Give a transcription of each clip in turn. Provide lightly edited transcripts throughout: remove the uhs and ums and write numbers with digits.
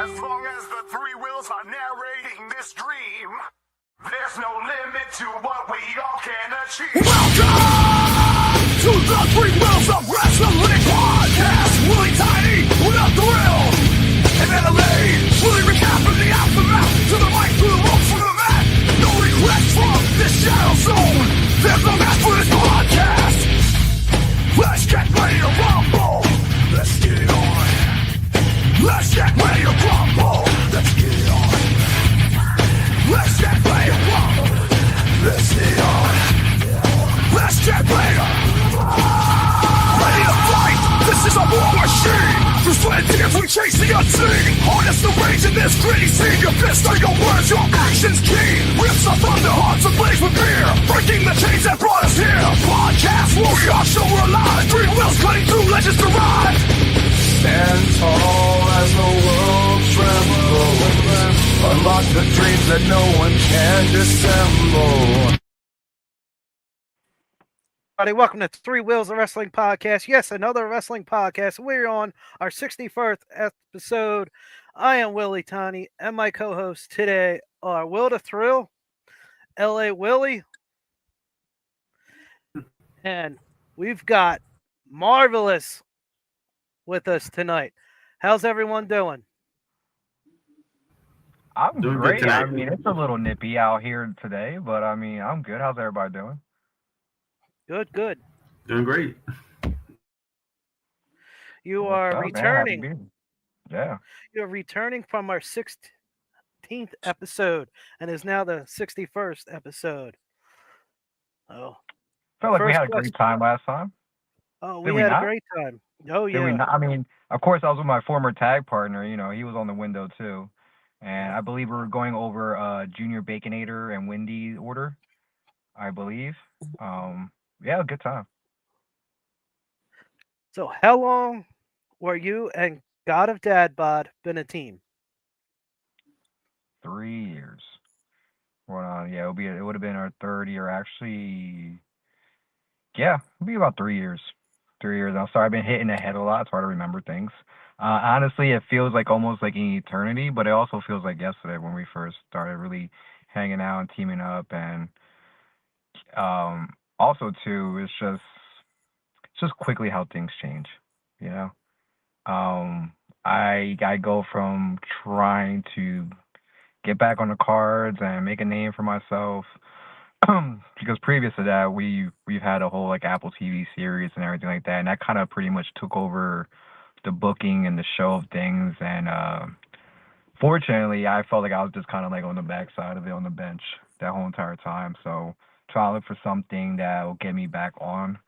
As long as the three wheels are narrating this dream, there's no limit to what we all can achieve. Welcome to the Three Wheels of Wrestling podcast. Willie Tiny with a thrill and Adelaide. Willie recapping the aftermath to the mic, through the ropes, from the mat. No regrets from this shadow zone. There's no match for this podcast. Let's get ready to rumble. Let's get it on. Let's get ready to rumble. Let's get it on. Let's get ready to rumble. Let's get it on. Let's get ready to fight. This is a war machine. Through sweat and tears we chase the unseen. Harness the rage in this gritty scene. Your fists are your words, your actions keen. Rips up from the hearts ablaze with fear. Breaking the chains that brought us here. Podcast warrior, show we're alive. Three wheels cutting through legends to ride. Stand tall as the world trembles. Unlock the dreams that no one can dissemble. Welcome to Three Wheels of Wrestling Podcast. Yes, another wrestling podcast. We're on our 61st episode. I am Willie Tiny, and my co-hosts today are Will the Thrill, LA Willie, and we've got Marvelous with us tonight. How's everyone doing? I'm great. I mean, it's a little nippy out here today, but I mean, I'm good. How's everybody doing? Good. Doing great. You are returning. Yeah. You're returning from our 16th episode, and is now the 61st episode. Oh, Felt like we had a great time last time. Oh, we had a great time. Oh, yeah. I mean, of course, I was with my former tag partner. You know, he was on the window too, and I believe we were going over Junior Baconator and Wendy order. I believe. Yeah, good time. So how long were you and God of Dadbod been a team? 3 years. Well, yeah, it would have been our third year, actually. Yeah, it'll be about 3 years. 3 years. I'm sorry, I've been hitting the head a lot. It's hard to remember things. Honestly, it feels like almost like an eternity, but it also feels like yesterday when we first started really hanging out and teaming up. And also too, it's just quickly how things change, you know. I go from trying to get back on the cards and make a name for myself, because previous to that we've had a whole like Apple TV series and everything like that, and that kind of pretty much took over the booking and the show of things. And fortunately, I felt like I was just kind of like on the backside of it, on the bench that whole entire time. So trying to look for something that will get me back on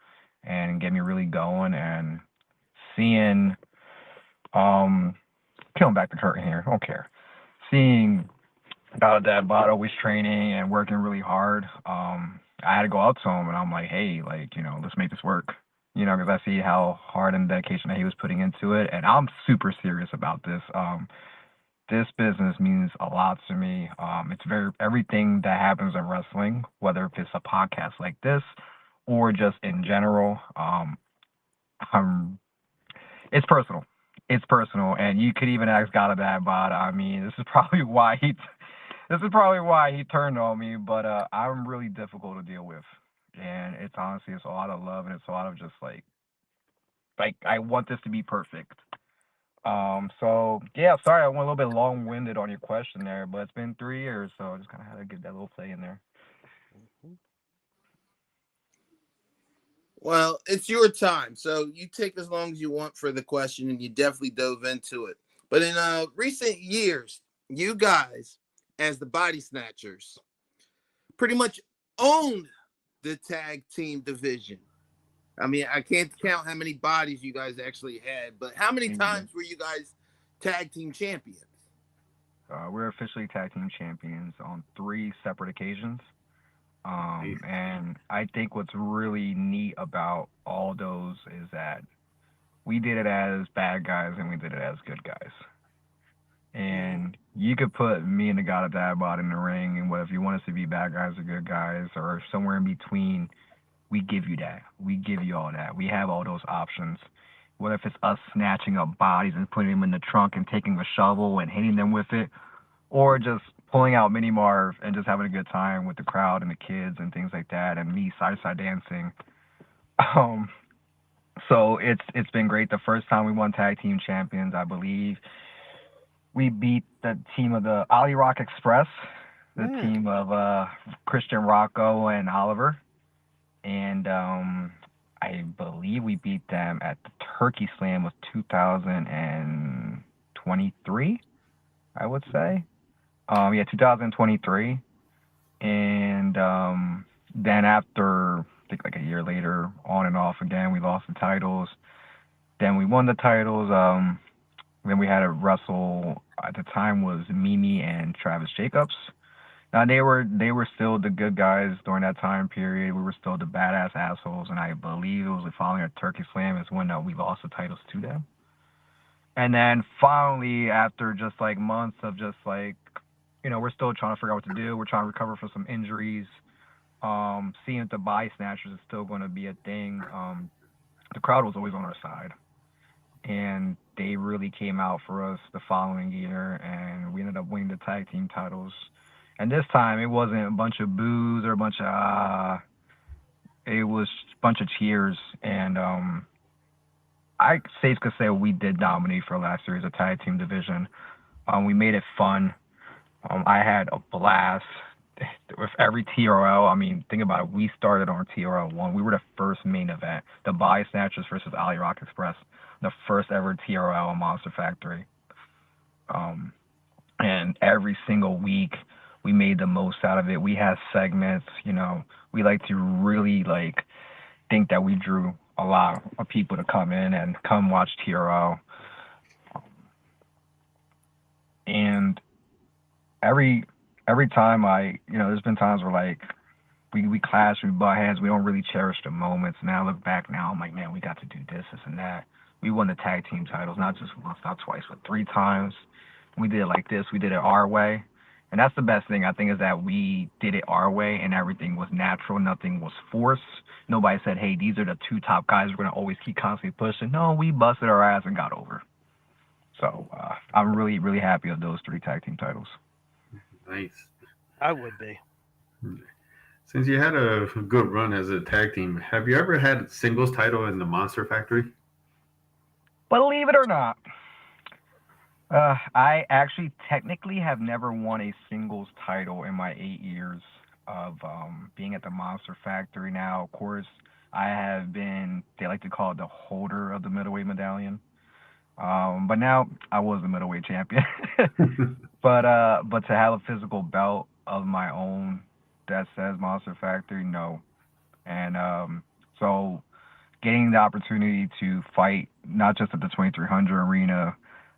and get me really going, and seeing peeling back the curtain here, I don't care. Seeing God of Dadbod always training and working really hard. I had to go out to him and I'm like, hey, like, you know, let's make this work. You know, because I see how hard and dedication that he was putting into it, and I'm super serious about this. This business means a lot to me. It's everything that happens in wrestling, whether if it's a podcast like this or just in general. It's personal. It's personal, and you could even ask God of Dadbod. I mean, this is probably why he turned on me. But I'm really difficult to deal with, and it's honestly a lot of love, and it's a lot of just like I want this to be perfect. So yeah, sorry I went a little bit long-winded on your question there, but it's been 3 years, so I just kind of had to get that little play in there. Well, it's your time, so you take as long as you want for the question, and you definitely dove into it. But in recent years, you guys, as the Body Snatchers, pretty much owned the tag team division. I mean, I can't count how many bodies you guys actually had, but how many times were you guys tag team champions? We're officially tag team champions on 3 separate occasions. And I think what's really neat about all those is that we did it as bad guys and we did it as good guys. And you could put me and the God of Dadbod in the ring, and if you want us to be bad guys or good guys or somewhere in between, we give you that. We give you all that. We have all those options. What if it's us snatching up bodies and putting them in the trunk and taking a shovel and hitting them with it, or just pulling out Mini Marv and just having a good time with the crowd and the kids and things like that, and me side dancing. So it's been great. The first time we won tag team champions, I believe, we beat the team of the Ali Rock Express, the team of Christian Rocco and Oliver, and I believe we beat them at the Turkey Slam of 2023, I would say. 2023. And then after, I think like a year later, on and off again, we lost the titles. Then we won the titles. Then we had to wrestle, at the time was Mimi and Travis Jacobs. Now they were still the good guys during that time period. We were still the badass assholes, and I believe it was the following Turkey Slam is when we lost the titles to them. And then finally, after just like months of just like, we're still trying to figure out what to do. We're trying to recover from some injuries. Seeing if the body snatchers is still going to be a thing. The crowd was always on our side, and they really came out for us the following year, and we ended up winning the tag team titles. And this time, it wasn't a bunch of boos or a bunch of it was a bunch of cheers. And I safe to say we did dominate for last year's tag team division. We made it fun. I had a blast with every TRL. I mean, think about it. We started on TRL 1. We were the first main event. The Body Snatchers versus Ali Rock Express. The first ever TRL on Monster Factory. And every single week, we made the most out of it. We had segments, we like to really think that we drew a lot of people to come in and come watch TRL. And every time there's been times where we clash, we butt heads, we don't really cherish the moments. Now I look back now, I'm like, man, we got to do this and that. We won the tag team titles, not just once, not twice, but 3 times. We did it like this, we did it our way. And that's the best thing, I think, is that we did it our way and everything was natural, nothing was forced. Nobody said, hey, these are the 2 top guys we're going to always keep constantly pushing. No, we busted our ass and got over. So I'm really, really happy with those 3 tag team titles. Nice. I would be. Since you had a good run as a tag team, have you ever had a singles title in the Monster Factory? Believe it or not, I actually technically have never won a singles title in my 8 years of being at the Monster Factory. Now, of course, I have been, they like to call it the holder of the middleweight medallion. But now I was the middleweight champion. But to have a physical belt of my own that says Monster Factory, no. And so getting the opportunity to fight not just at the 2300 arena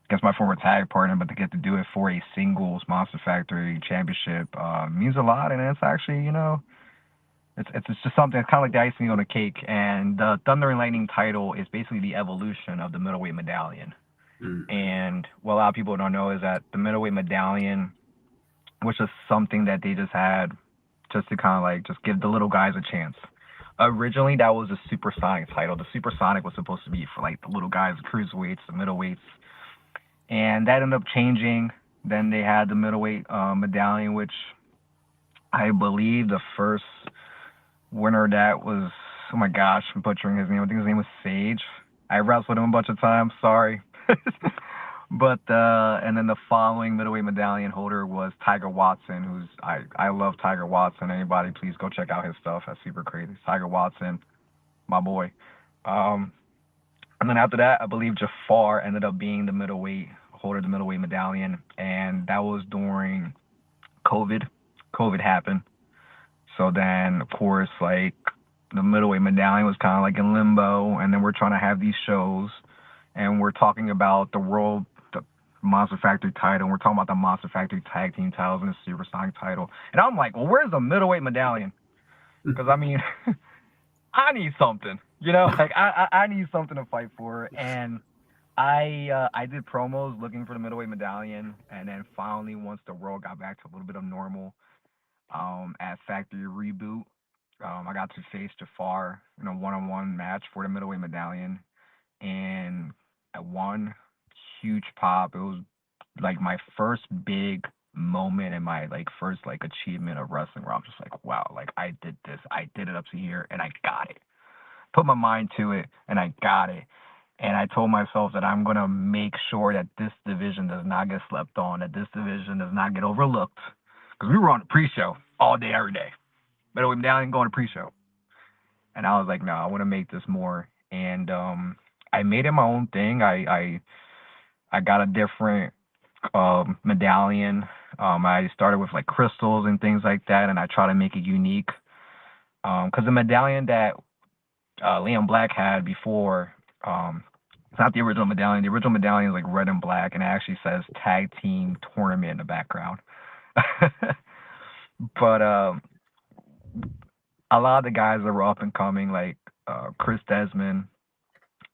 against my former tag partner, but to get to do it for a singles Monster Factory championship means a lot. And it's actually, it's just something. It's kind of like the icing on the cake. And the Thunder and Lightning title is basically the evolution of the middleweight medallion. And what a lot of people don't know is that the middleweight medallion was just something that they just had just to kind of just give the little guys a chance. Originally, that was the Supersonic title. The Supersonic was supposed to be for the little guys, the cruiserweights, the middleweights. And that ended up changing. Then they had the middleweight medallion, which I believe the first winner of that was, oh my gosh, I'm butchering his name. I think his name was Sage. I wrestled him a bunch of times, sorry. But and then the following middleweight medallion holder was Tiger Watson, who's I love Tiger Watson. Anybody, please go check out his stuff. That's super crazy. Tiger Watson, my boy. And then after that, I believe Jafar ended up being the middleweight holder of the middleweight medallion, and that was during COVID. COVID happened, so then of course the middleweight medallion was kind of in limbo, and then we're trying to have these shows, and we're talking about the Monster Factory title, and we're talking about the Monster Factory tag team titles and the Supersonic title, and I'm like, well, where's the middleweight medallion? Because I mean, I need something, I need something to fight for. And I did promos looking for the middleweight medallion, and then finally, once the world got back to a little bit of normal, at Factory Reboot, I got to face Jafar in a one-on-one match for the middleweight medallion, and I won. Huge pop. It was like my first big moment and my like first like achievement of wrestling where I'm just like, wow, like I did this. I did it up to here and I got it. Put my mind to it and I got it. And I told myself that I'm going to make sure that this division does not get slept on, that this division does not get overlooked. Because we were on the pre-show all day, every day. But we down and go on the pre-show. And I was like, no, I want to make this more. And I made it my own thing. I got a different medallion. I started with like crystals and things like that, and I try to make it unique. Because the medallion that Liam Black had before, it's not the original medallion. The original medallion is like red and black, and it actually says Tag Team Tournament in the background. But a lot of the guys that were up and coming, like Chris Desmond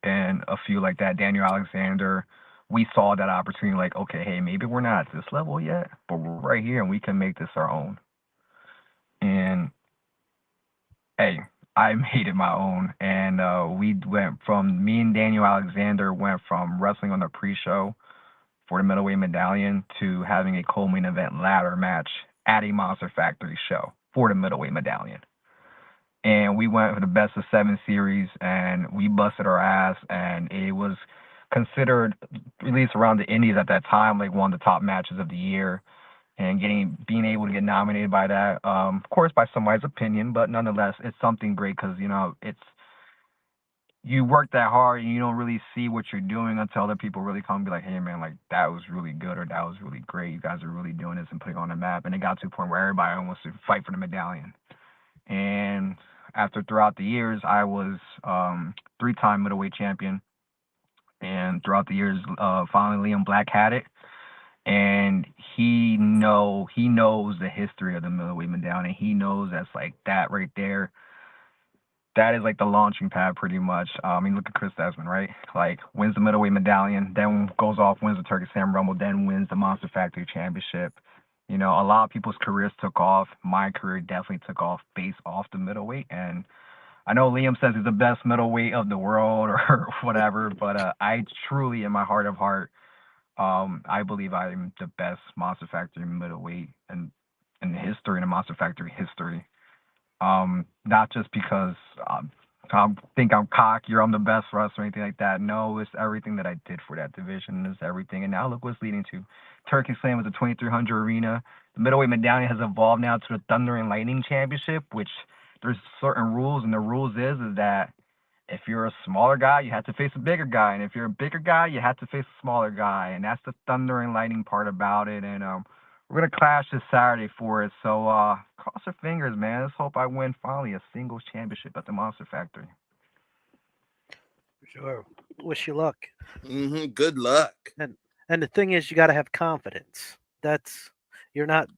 and a few like that, Daniel Alexander, we saw that opportunity like, okay, hey, maybe we're not at this level yet, but we're right here and we can make this our own. And hey, I made it my own. And me and Daniel Alexander went from wrestling on the pre-show for the middleweight medallion to having a co-main event ladder match at a Monster Factory show for the middleweight medallion. And we went for the best of 7 series, and we busted our ass, and it was considered, at least around the Indies at that time, like one of the top matches of the year. And being able to get nominated by that, of course, by somebody's opinion, but nonetheless, it's something great because, you know, you work that hard and you don't really see what you're doing until other people really come and be like, hey, man, like, that was really good or that was really great. You guys are really doing this and putting it on the map. And it got to a point where everybody wants to fight for the medallion. And throughout the years, I was 3-time middleweight champion. And throughout the years, finally Liam Black had it. And he knows the history of the middleweight medallion. And he knows that's like that right there. That is like the launching pad pretty much. I mean, look at Chris Desmond, right? Like, wins the middleweight medallion, then goes off, wins the Turkish Sam Rumble, then wins the Monster Factory Championship. You know, a lot of people's careers took off. My career definitely took off based off the middleweight. And I know Liam says he's the best middleweight of the world or whatever, but I truly, in my heart of heart, I believe I'm the best Monster Factory middleweight in history, in the Monster Factory history. Not just because I think I'm cocky or I'm the best wrestler or anything like that. No, it's everything that I did for that division. It's everything. And now look what's leading to. Turkey Slam is a 2300 arena. The middleweight medallion has evolved now to the Thunder and Lightning Championship, which there's certain rules, and the rules is that if you're a smaller guy, you have to face a bigger guy, and if you're a bigger guy, you have to face a smaller guy, and that's the Thunder and Lightning part about it. And we're gonna clash this Saturday for it, so cross your fingers, man. Let's hope I win finally a singles championship at the Monster Factory. Sure. Wish you luck. Good luck. And the thing is, you got to have confidence. You're not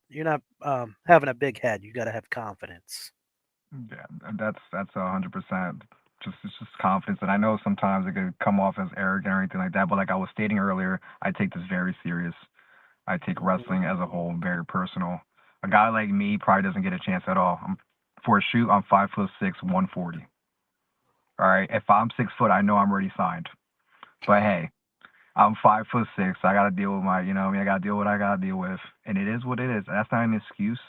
having a big head. You got to have confidence. Yeah, that's 100%. It's just confidence. And I know sometimes it could come off as arrogant or anything like that, but like I was stating earlier, I take this very serious. I take wrestling as a whole very personal. A guy like me probably doesn't get a chance at all. For a shoot, I'm 5'6", 140. All right, if I'm 6 foot, I know I'm already signed. But hey, I'm 5'6". I gotta deal with I gotta deal with what I gotta deal with, and it is what it is. That's not an excuse.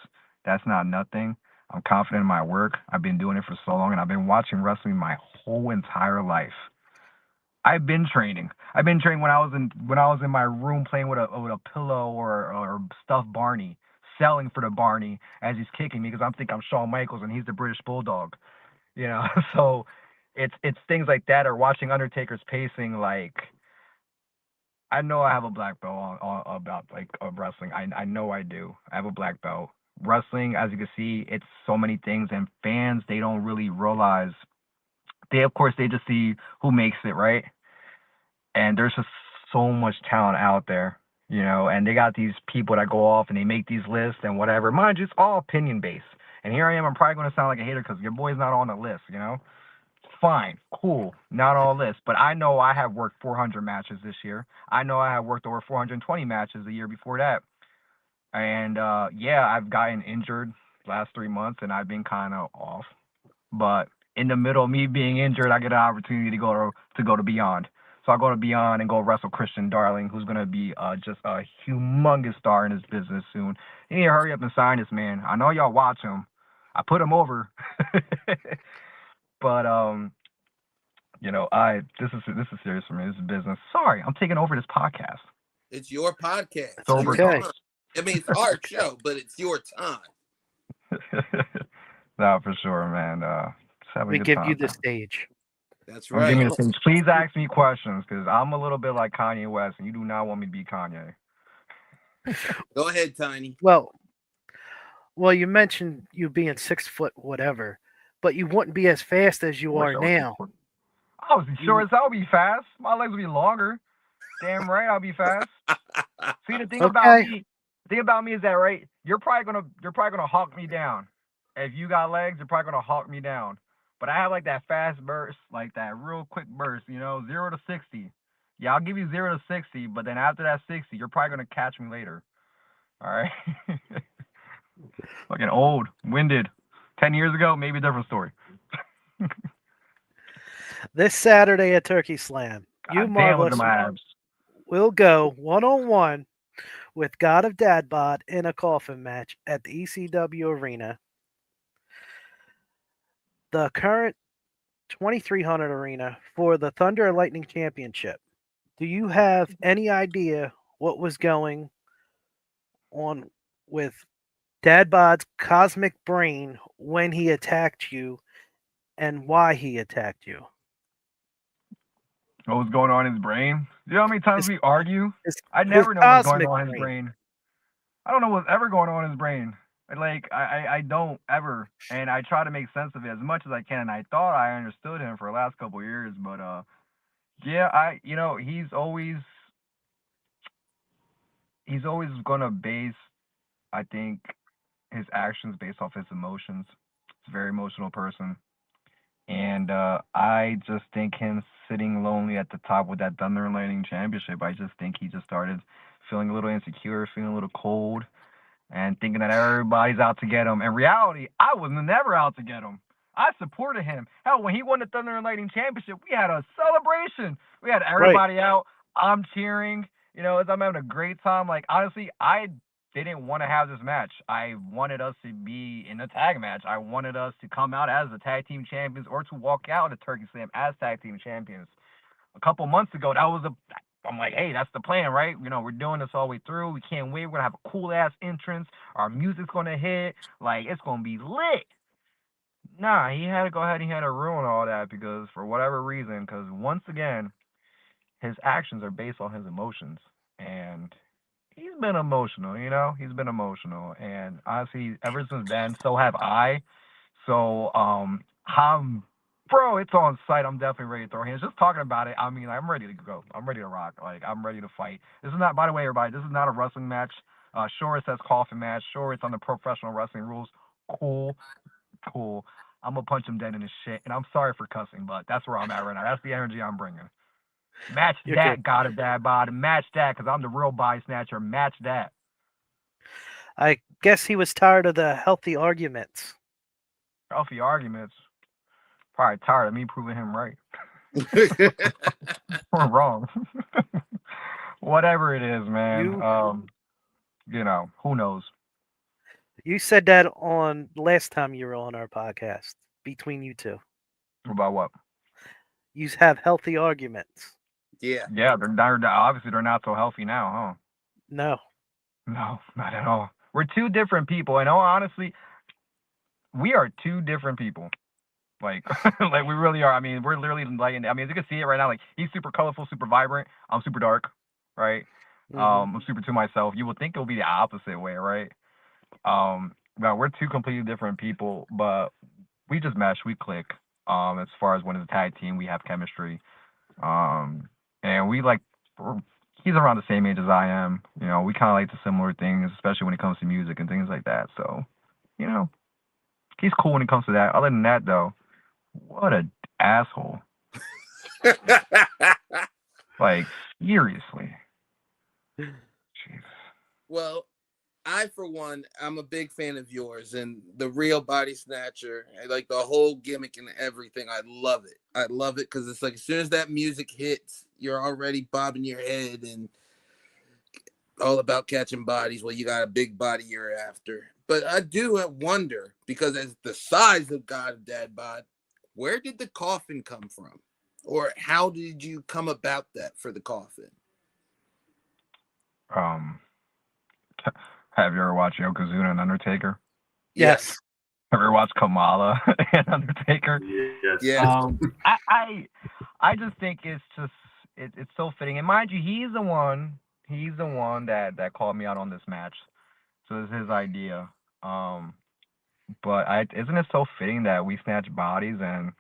That's not nothing. I'm confident in my work. I've been doing it for so long, and I've been watching wrestling my whole entire life. I've been training. I've been training when I was in my room playing with a pillow or stuffed Barney, selling for the Barney as he's kicking me because I'm thinking I'm Shawn Michaels and he's the British Bulldog, you know. So it's things like that, or watching Undertaker's pacing. Like, I know I have a black belt about wrestling. I know I do. I have a black belt. Wrestling, as you can see, it's so many things, and fans, they don't really realize. They just see who makes it, right? And there's just so much talent out there, you know, and they got these people that go off and they make these lists and whatever. Mind you, it's all opinion based. And here I am, I'm probably going to sound like a hater because your boy's not on the list, you know? Fine, cool, not on the list. But I know I have worked 400 matches this year. I know I have worked over 420 matches the year before that. And, yeah, I've gotten injured last 3 months and I've been kind of off. But in the middle of me being injured, I get an opportunity to go to Beyond. So I'll go to Beyond and go wrestle Christian Darling, who's going to be just a humongous star in his business soon. You need to hurry up and sign this man. I know y'all watch him. I put him over. But, this is serious for me. This is business. Sorry, I'm taking over this podcast. It's your podcast. It's over. Okay. I mean, it's our show, but it's your time. No, for sure, man. Just have a We good give time, you the man. stage. That's Don't give right. me the stage. Please ask me questions, because I'm a little bit like Kanye West, and you do not want me to be Kanye. Go ahead, Tiny. Well, you mentioned you being 6 foot whatever, but you wouldn't be as fast as you are now. I was sure as hell be fast. My legs would be longer. Damn right, I'll be fast. See, the thing about me is that, right, you're probably gonna hawk me down. If you got legs, you're probably gonna hawk me down. But I have like that fast burst, like that real quick burst, 0 to 60. Yeah, I'll give you 0 to 60, but then after that 60, you're probably gonna catch me later. All right. Fucking old, winded. 10 years ago, maybe a different story. This Saturday at Turkey Slam, you God damn, look at Marvelous my abs. will go 1-on-1 with God of Dadbod in a coffin match at the ECW Arena. The current 2300 arena for the Thunder and Lightning Championship. Do you have any idea what was going on with Dadbod's cosmic brain when he attacked you and why he attacked you? What was going on in his brain? You know how many times we argue? I his never know what's going cosmic on in his brain. I don't know what's ever going on in his brain. Like, I don't ever. And I try to make sense of it as much as I can. And I thought I understood him for the last couple of years. But, yeah, he's always going to base, I think, his actions based off his emotions. He's a very emotional person. And I just think him sitting lonely at the top with that Thunder and Lightning Championship, I just think he just started feeling a little insecure, feeling a little cold, and thinking that everybody's out to get him. In reality, I was never out to get him. I supported him. Hell, when he won the Thunder and Lightning Championship, we had a celebration. We had everybody out. I'm cheering. As I'm having a great time. Like, honestly, I didn't want to have this match. I wanted us to be in a tag match. I wanted us to come out as the tag team champions or to walk out at Turkey Slam as tag team champions. A couple months ago, I'm like, hey, that's the plan, right? We're doing this all the way through. We can't wait. We're going to have a cool-ass entrance. Our music's going to hit. Like, it's going to be lit. Nah, he had to go ahead and he had to ruin all that because for whatever reason, because once again, his actions are based on his emotions. And he's been emotional, He's been emotional. And honestly, ever since then, so have I. So, bro, it's on site. I'm definitely ready to throw hands. Just talking about it, I'm ready to go. I'm ready to rock. Like, I'm ready to fight. This is not, by the way, everybody, this is not a wrestling match. Sure, it says coffin match. Sure, it's on the professional wrestling rules. Cool. I'm going to punch him dead in his shit. And I'm sorry for cussing, but that's where I'm at right now. That's the energy I'm bringing. Match that, God of Dadbod. Match that, because I'm the real body snatcher. Match that. I guess he was tired of the healthy arguments. Healthy arguments? Probably tired of me proving him right. Or wrong. Whatever it is, man. Who knows? You said that on last time you were on our podcast, between you two. About what? You have healthy arguments. Yeah. Yeah, obviously they're not so healthy now, huh? No, not at all. We're two different people. And honestly, we are two different people. Like, like we really are. We're literally like, as you can see it right now, like he's super colorful, super vibrant. I'm super dark, right? I'm super to myself. You would think it would be the opposite way, right? But we're two completely different people, but we just mesh, we click. As far as when it's a tag team, we have chemistry. And he's around the same age as I am. We kind of like the similar things, especially when it comes to music and things like that. So, he's cool when it comes to that. Other than that, though, what a asshole. Like, seriously. Jeez. Well, I, for one, I'm a big fan of yours and the real body snatcher. I like the whole gimmick and everything. I love it. I love it because it's like as soon as that music hits, you're already bobbing your head and all about catching bodies. Well, you got a big body you're after. But I do wonder, because as the size of God of Dadbod, where did the Coffin come from? Or how did you come about that for the Coffin? Um, have you ever watched Yokozuna and Undertaker? Yes. Have you ever watched Kamala and Undertaker? Yes. Yeah. I just think it's so fitting. And mind you, he's the one that called me out on this match. So it's his idea. But isn't it so fitting that we snatch bodies, and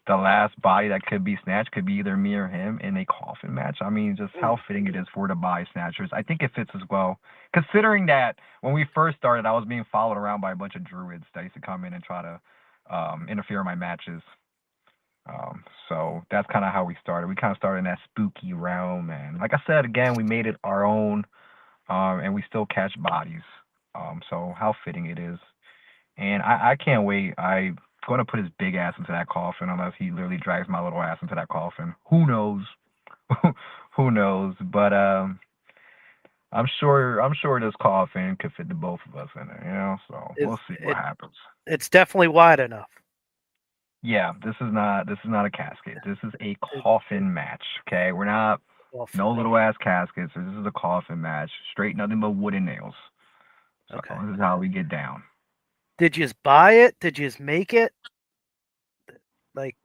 the last body that could be snatched could be either me or him in a Coffin match? I mean, just how fitting it is for the body snatchers. I think it fits as well, considering that when we first started, I was being followed around by a bunch of druids that used to come in and try to interfere in my matches. So that's kind of how we started. We kind of started in that spooky realm, and like I said, again, we made it our own, and we still catch bodies. So how fitting it is. And I can't wait. I'm going to put his big ass into that Coffin, unless he literally drags my little ass into that Coffin. Who knows? Who knows? But I'm sure this Coffin could fit the both of us in it, you know? So we'll see what happens. It's definitely wide enough. Yeah, this is not a casket. This is a Coffin match, okay? We're not no little ass caskets. This is a Coffin match. Straight, nothing but wooden nails. So Okay. this is how we get down. Did you just buy it? Did you just make it? Like,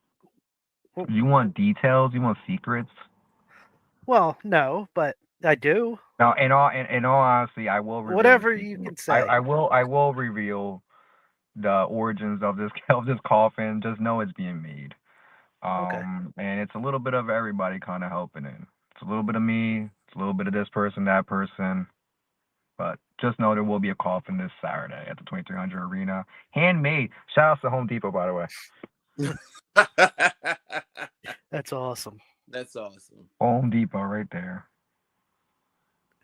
You want details? You want secrets? well, no, but I do. Now, in all honesty, I will reveal Whatever the you secret. can say. I will reveal the origins of this Coffin. Just know it's being made. Okay. And it's a little bit of everybody kind of helping in. It's a little bit of me. It's a little bit of this person, that person. But just know there will be a Coffin this Saturday at the 2300 Arena. Handmade. Shout out to Home Depot, by the way. That's awesome. That's awesome. Home Depot right there.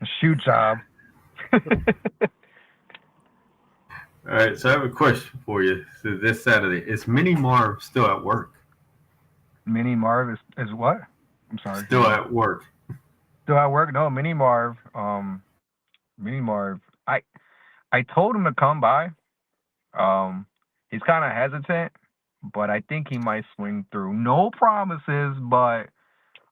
A shoe job. All right, so I have a question for you. So this Saturday, is Mini Marv still at work? Mini Marv is what? I'm sorry. Still at work. Still at work? No, Mini Marv. Mini Marv. I told him to come by. He's kind of hesitant, but I think he might swing through. No promises, but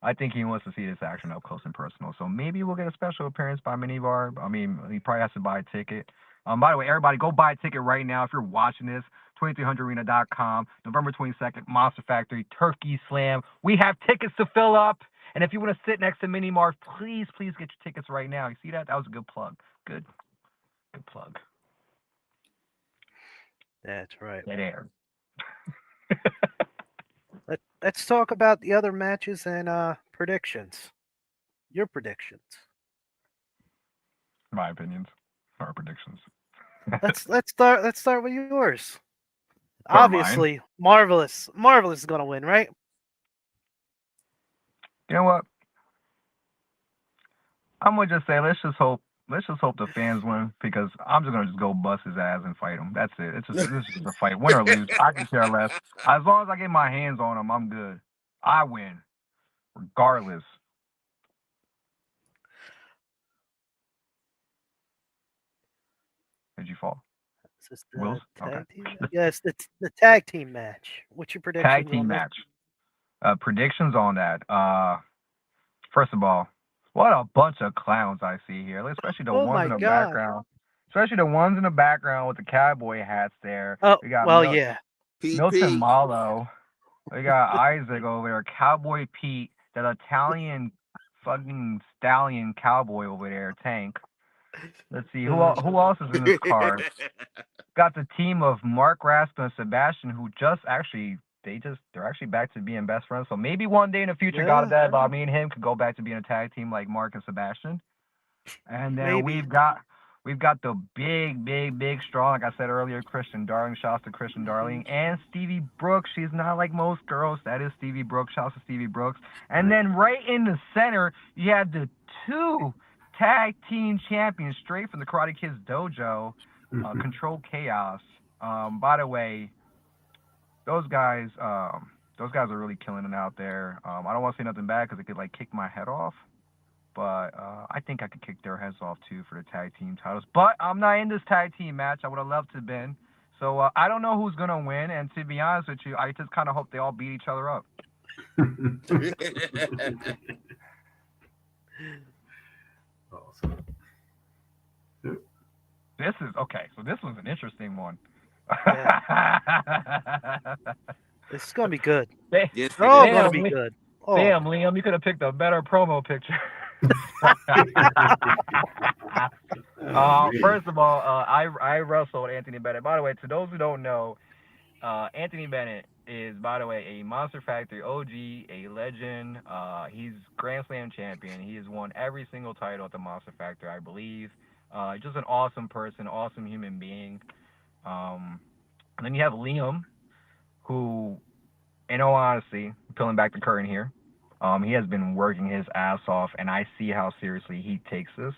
I think he wants to see this action up close and personal. So maybe we'll get a special appearance by Mini Marv. I mean, he probably has to buy a ticket. By the way, everybody, go buy a ticket right now if you're watching this. 2300arena.com, November 22nd, Monster Factory, Turkey Slam. We have tickets to fill up. And if you want to sit next to Mini Marv, please get your tickets right now. You see that? That was a good plug. Good plug. That's right. Dead air. Let's talk about the other matches and predictions. Your predictions. My opinions. Our predictions. Let's start with yours. Or Obviously, Marvelous is gonna win, right? You know what? I'm gonna just say let's just hope the fans win, because I'm just gonna go bust his ass and fight him. That's it. This is just a fight, win or lose. I can care less. As long as I get my hands on him, I'm good. I win, regardless. Did you fall? Is this the Wills? tag Okay. team? Yes, the tag team match. What's your prediction? Tag team match. Predictions on that. First of all, what a bunch of clowns I see here, especially the ones in the background. Especially the ones in the background with the cowboy hats there. Oh, we got yeah. Milton Malo. We got Isaac over there. Cowboy Pete. That Italian fucking stallion cowboy over there. Tank. Let's see. Who else is in this card? Got the team of Mark Raskin and Sebastian, who they're actually back to being best friends. So maybe one day in the future, God of Dadbod, me and him could go back to being a tag team like Mark and Sebastian. And then we've got the big strong, like I said earlier, Christian Darling. Shouts to Christian Darling and Stevie Brooks. She's not like most girls. That is Stevie Brooks. Shouts to Stevie Brooks. And then right in the center, you have the two tag team champions straight from the Karate Kids dojo, Control Chaos. By the way, those guys those guys are really killing it out there. I don't want to say nothing bad because it could like kick my head off, but I think I could kick their heads off too for the tag team titles. But I'm not in this tag team match. I would have loved to have been. So I don't know who's gonna win, and to be honest with you, I just kind of hope they all beat each other up. Awesome. This is okay. So this was an interesting one. This is gonna be good. Yes, They're all Damn, gonna be Lee- good. Oh, Damn, Liam, you could have picked a better promo picture. First of all, I wrestled Anthony Bennett. By the way, to those who don't know, Anthony Bennett is, by the way, a Monster Factory OG, a legend. He's Grand Slam champion. He has won every single title at the Monster Factory, I believe. Just an awesome person, awesome human being. And then you have Liam, who, in all honesty, peeling back the curtain here, he has been working his ass off, and I see how seriously he takes this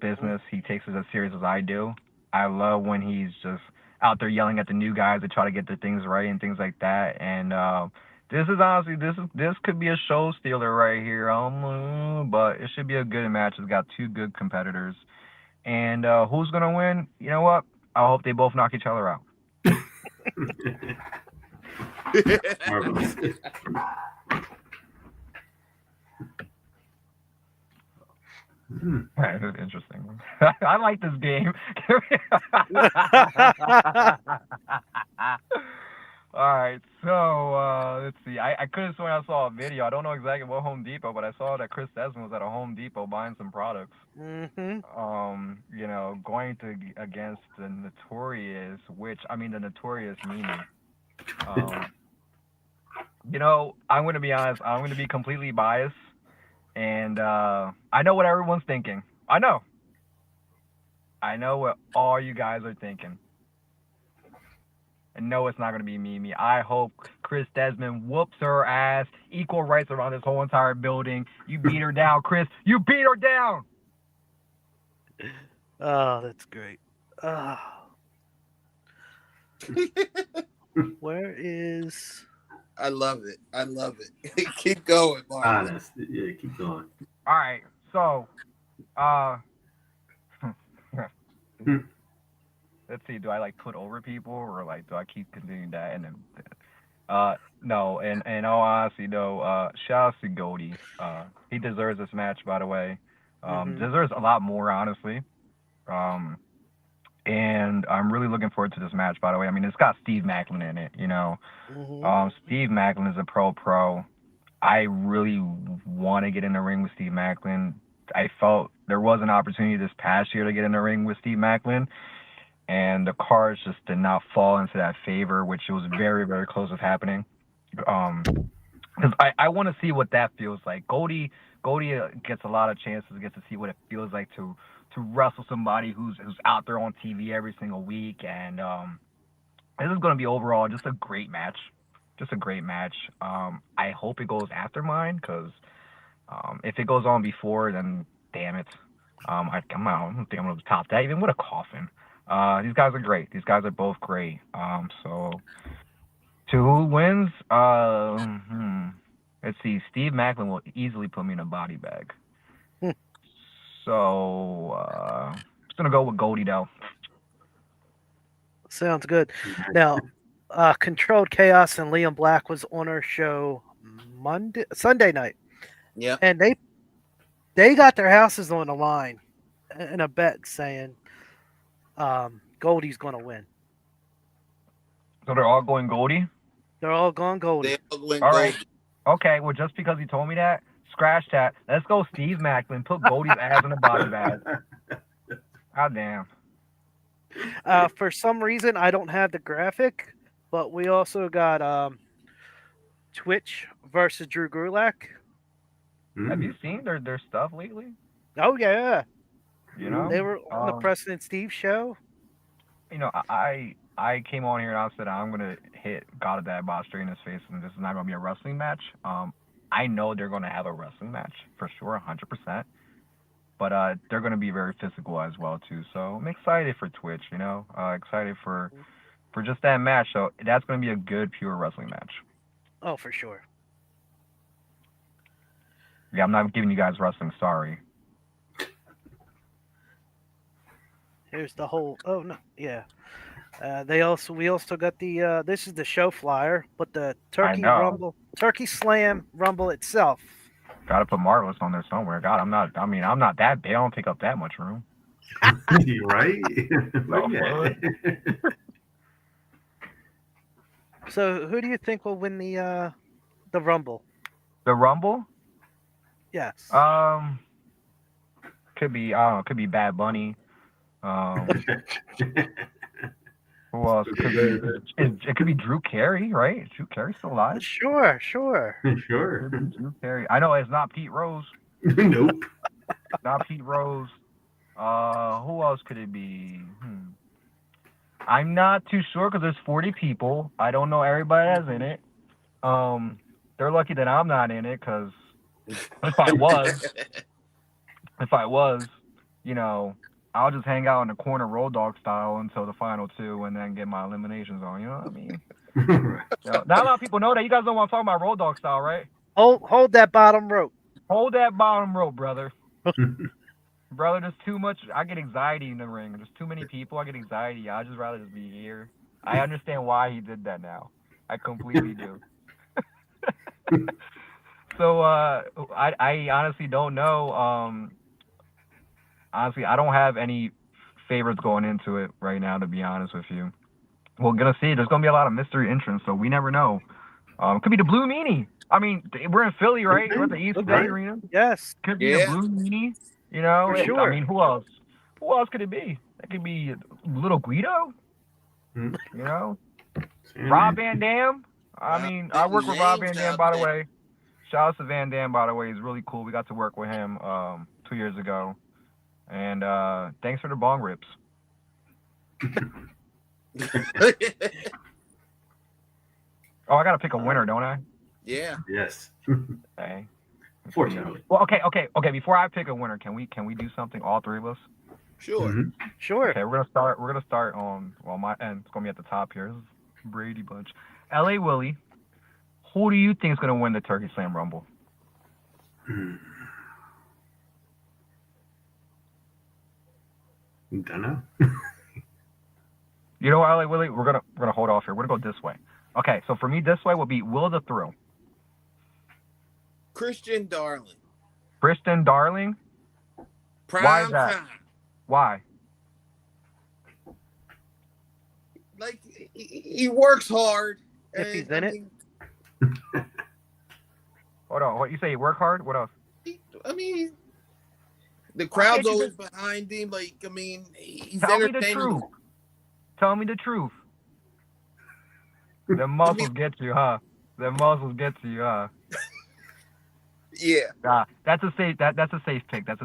business. He takes it as serious as I do. I love when he's just out there yelling at the new guys to try to get their things right and things like that. And this is honestly, this could be a show stealer right here. But it should be a good match. It's got two good competitors. And who's gonna win? You know what? I hope they both knock each other out. Marvelous. That is interesting. I like this game. All right, so let's see. I could have sworn I saw a video. I don't know exactly what Home Depot, but I saw that Chris Desmond was at a Home Depot buying some products. You know, going against the Notorious, which I mean the Notorious Mimi. You know, I'm going to be honest. I'm going to be completely biased. And I know what everyone's thinking. I know what all you guys are thinking. And no, it's not going to be Mimi. I hope Chris Desmond whoops her ass. Equal rights around this whole entire building. You beat her down, Chris. You beat her down. Oh, that's great. Where is... I love it. I love it. Keep going, Mark. Honest. Yeah, keep going. All right, so let's see. Do I like put over people, or like do I keep continuing that? And then no. And in all honesty, though, shout out to Goldie. He deserves this match, by the way. Deserves a lot more, honestly. And I'm really looking forward to this match, by the way. I mean, it's got Steve Macklin in it, you know. Steve Macklin is a pro. I really want to get in the ring with Steve Macklin. I felt there was an opportunity this past year to get in the ring with Steve Macklin, and the cards just did not fall into that favor, which was very, very close to happening. Because I want to see what that feels like. Goldie gets a lot of chances, gets to see what it feels like to wrestle somebody who's out there on TV every single week. And this is going to be overall just a great match. I hope it goes after mine, because if it goes on before, then damn it. I don't think I'm going to top that, even with a Coffin. These guys are great. These guys are both great. So to who wins? Let's see. Steve Macklin will easily put me in a body bag. So I'm just gonna go with Goldie though. Sounds good. Now, Controlled Chaos and Liam Black was on our show Sunday night. Yeah. And they got their houses on the line in a bet saying Goldie's going to win. So they're all going Goldie? They're all going Goldie. They all went All Goldie. right. Okay, well, just because he told me that, scratch that. Let's go Steve Macklin. Put Goldie's ass in a body bag. God damn. For some reason, I don't have the graphic, but we also got Twitch versus Drew Gulak. Have you seen their stuff lately? Oh, yeah. You know? They were on the Preston and Steve show. You know, I came on here and I said I'm going to hit God of Dadbod straight in his face, and this is not going to be a wrestling match. I know they're going to have a wrestling match for sure, 100%. But they're going to be very physical as well, too. So I'm excited for Twitch, you know. Excited for just that match. So that's going to be a good, pure wrestling match. Oh, for sure. Yeah, I'm not giving you guys wrestling. Sorry. Here's the whole. Oh no, yeah. We also got the. This is the show flyer, but the I know. Turkey Slam Rumble itself. Gotta put Marvelous on there somewhere. God, I'm not that big. I don't take up that much room. Right? Look at it. So, who do you think will win the Rumble? The Rumble? Yes. Could be, I don't know, could be Bad Bunny. Who else? It could be Drew Carey, right? Is Drew Carey still alive? Sure. Sure. Drew Carey. I know it's not Pete Rose. Nope. Not Pete Rose. Who else could it be? I'm not too sure because there's 40 people. I don't know everybody that's in it. They're lucky that I'm not in it because if I was, you know, I'll just hang out in the corner Road Dogg style until the final two and then get my eliminations on. You know what I mean? Not a lot of people know that. You guys don't want to talk about Road Dogg style, right? Hold that bottom rope. Hold that bottom rope, brother. Brother, there's too much. I get anxiety in the ring. There's too many people. I get anxiety. I'd just rather just be here. I understand why he did that now. I completely do. So I honestly don't know. Honestly, I don't have any favorites going into it right now, to be honest with you. We're gonna see. There's gonna be a lot of mystery entrants, so we never know. Could be the Blue Meanie. I mean, we're in Philly, right? We're at the ECW Arena. Yes. Could be the Blue Meanie. You know, For sure. I mean, who else? Who else could it be? That could be Little Guido. You know, Rob Van Dam. I mean, I work with Rob Van Dam, by the way. Shout out to Van Dam, by the way. He's really cool. We got to work with him 2 years ago. And thanks for the bong rips. Oh, I gotta pick a winner, don't I? Yeah. Yes. Okay. Fortunately. Well, okay. Before I pick a winner, can we do something, all three of us? Sure. Sure. Okay, we're gonna start on my end. It's gonna be at the top here. This is Brady Bunch. LA Willie, who do you think is gonna win the Turkey Slam Rumble? Don't know. You know what, LA Willie? We're gonna hold off here. We're gonna go this way. Okay, so for me, this way will be Will the Thrill. Christian Darling. Kristen Darling. Prime Why is that? time. Why? Like he works hard. If he's in it. Hold on. What you say? You work hard? What else? I mean, the crowd's always behind him. Like, I mean, he's Tell me the entertaining. truth. Tell me the truth. The muscles get you, huh? The muscles get to you, huh? Yeah. Nah, that's a safe pick. That's a